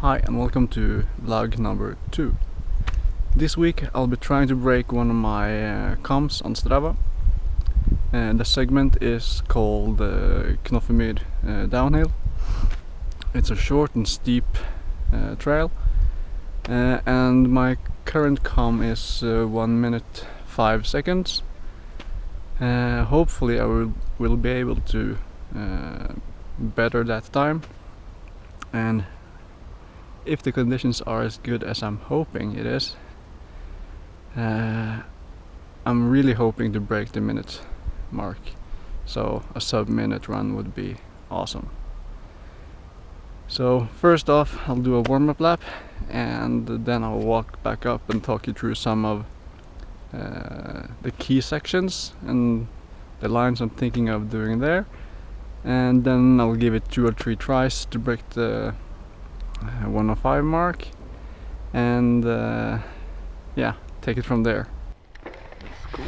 Hi and welcome to vlog number 2. This week I'll be trying to break one of my KOMs on Strava. The segment is called Knoffemyr Downhill. It's a short and steep trail, and my current KOM is 1 minute 5 seconds. Hopefully I will be able to better that time, and if the conditions are as good as I'm hoping it is, I'm really hoping to break the minute mark, so a sub-minute run would be awesome. So first off, I'll do a warm-up lap, and then I'll walk back up and talk you through some of the key sections and the lines I'm thinking of doing there, and then I'll give it 2 or 3 tries to break the 105 mark, and yeah, take it from there. Let's go.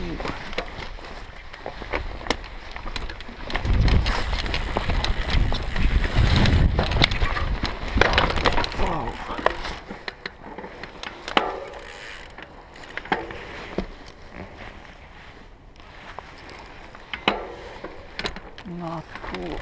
Wow. Not cool.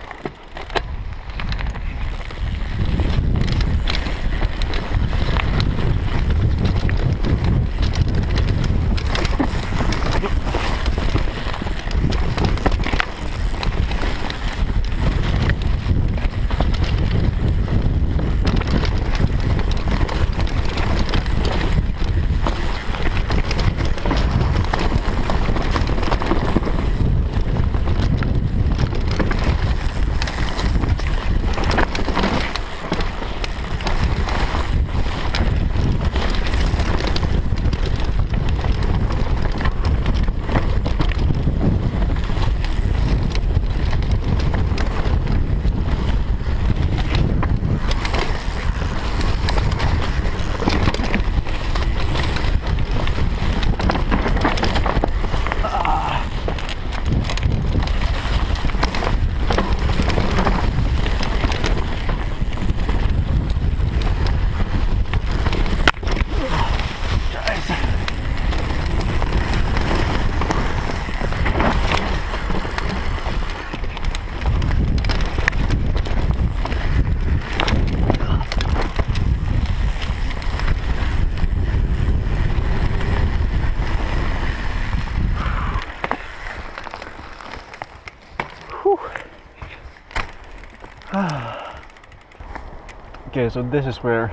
Okay, so this is where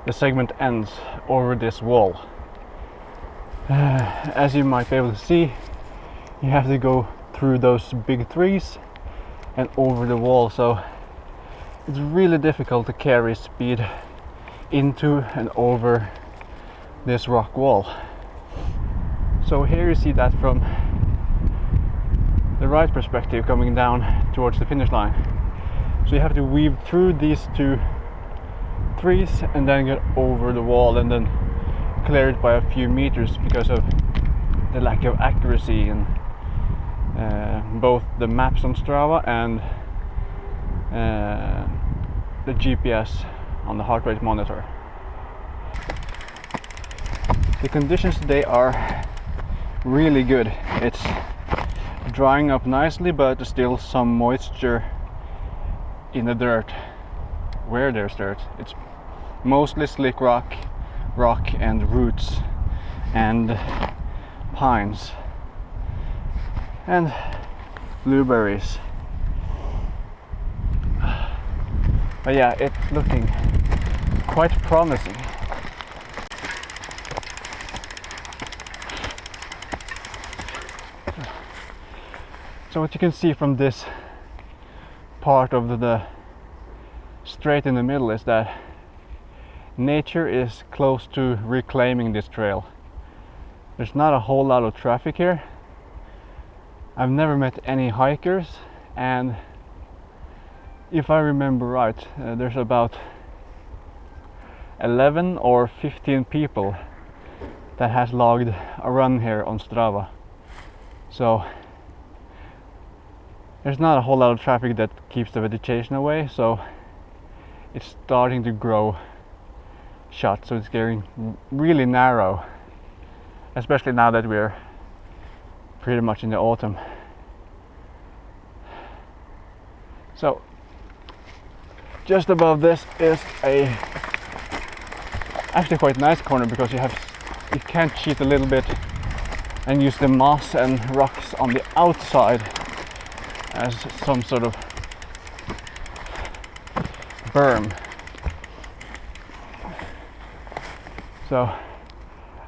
the segment ends, over this wall. As you might be able to see, you have to go through those big trees and over the wall, so it's really difficult to carry speed into and over this rock wall. So here you see that from the right perspective, coming down towards the finish line. So you have to weave through these 2 trees and then get over the wall and then clear it by a few meters because of the lack of accuracy in both the maps on Strava and the GPS on the heart rate monitor. The conditions today are really good. It's drying up nicely, but there's still some moisture in the dirt. Where there's dirt, it's mostly slick rock and roots and pines and blueberries. But yeah, it's looking quite promising. So what you can see from this part of the straight in the middle is that nature is close to reclaiming this trail. There's not a whole lot of traffic here. I've never met any hikers, and if I remember right, there's about 11 or 15 people that has logged a run here on Strava. So there's not a whole lot of traffic that keeps the vegetation away, so it's starting to grow shut, so it's getting really narrow, especially now that we're pretty much in the autumn. So just above this is a actually quite nice corner, because you can cheat a little bit and use the moss and rocks on the outside as some sort of berm. So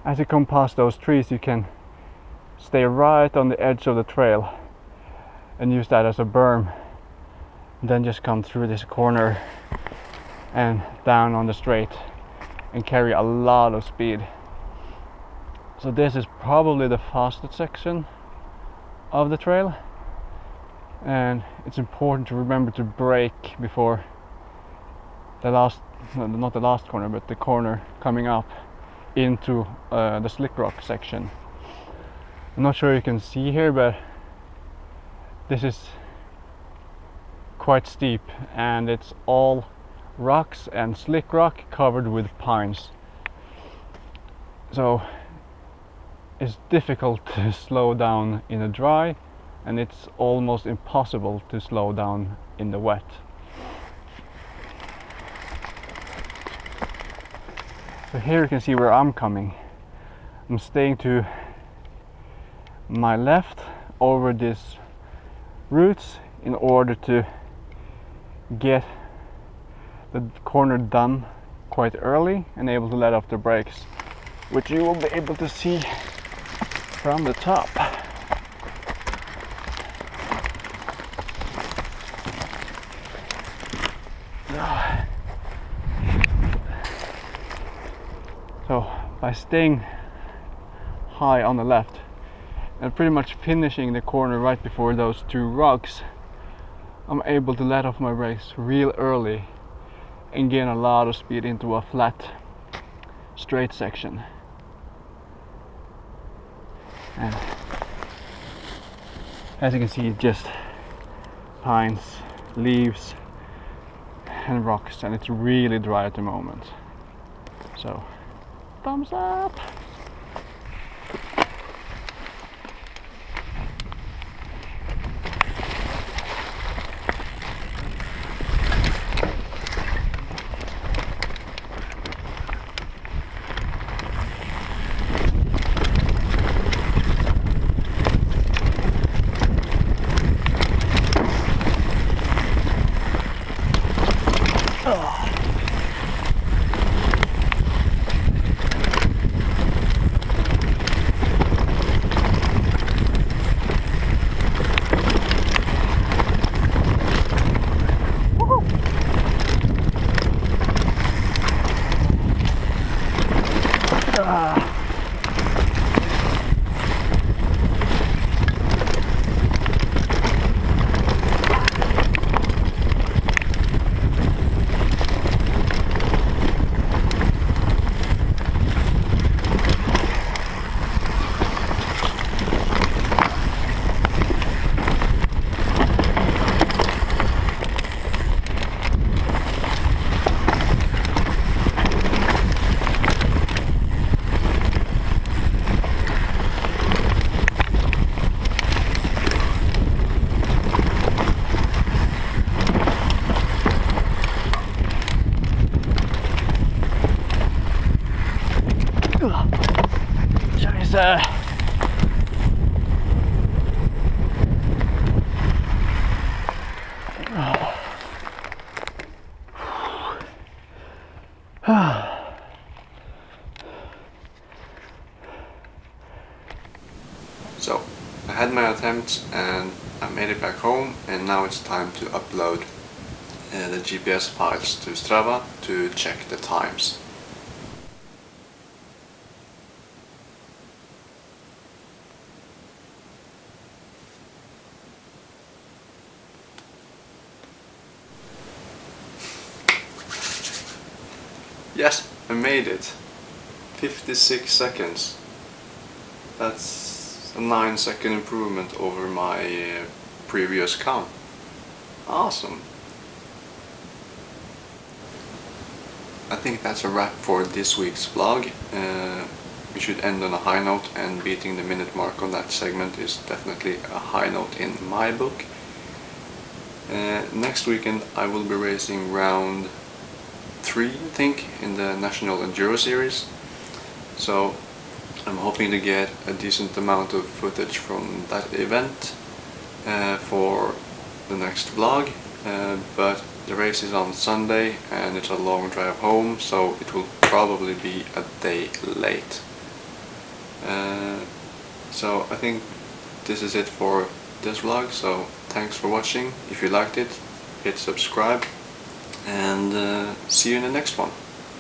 as you come past those trees, you can stay right on the edge of the trail and use that as a berm, then just come through this corner and down on the straight and carry a lot of speed. So this is probably the fastest section of the trail, and it's important to remember to brake before the last, not the last corner, but the corner coming up into the slick rock section. I'm not sure you can see here, but this is quite steep, and it's all rocks and slick rock covered with pines. So it's difficult to slow down in the dry, and it's almost impossible to slow down in the wet. So here you can see where I'm coming. I'm staying to my left over these roots in order to get the corner done quite early and able to let off the brakes, which you will be able to see from the top. So by staying high on the left and pretty much finishing the corner right before those two rocks, I'm able to let off my brakes real early and gain a lot of speed into a flat, straight section. And as you can see, just pines, leaves and rocks, and it's really dry at the moment. So thumbs up. So I had my attempts and I made it back home, and now it's time to upload the GPS files to Strava to check the times. Yes, I made it. 56 seconds. That's a 9-second improvement over my previous count. Awesome. I think that's a wrap for this week's vlog. We should end on a high note, and beating the minute mark on that segment is definitely a high note in my book. Next weekend I will be racing round 3, I think, in the National Enduro Series. So I'm hoping to get a decent amount of footage from that event for the next vlog, but the race is on Sunday and it's a long drive home, so it will probably be a day late. So I think this is it for this vlog, so thanks for watching. If you liked it, hit subscribe, and see you in the next one.